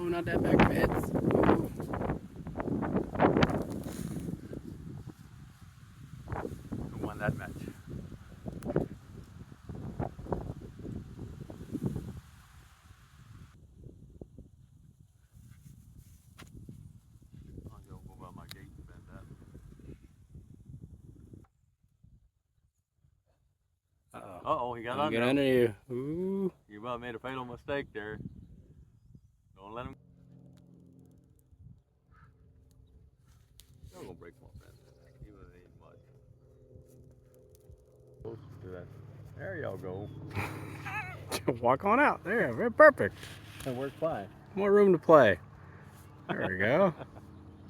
not that back fence. Ooh. Don't want that much. I'll go by my gate and bend that. Uh-oh, he got Don't under get him. under you. Ooh. You about made a fatal mistake there. Don't let him. You're gonna break my fence, even if it ain't much. Close to that. There y'all go. Walk on out. There, very perfect. That worked fine. More room to play. There we go.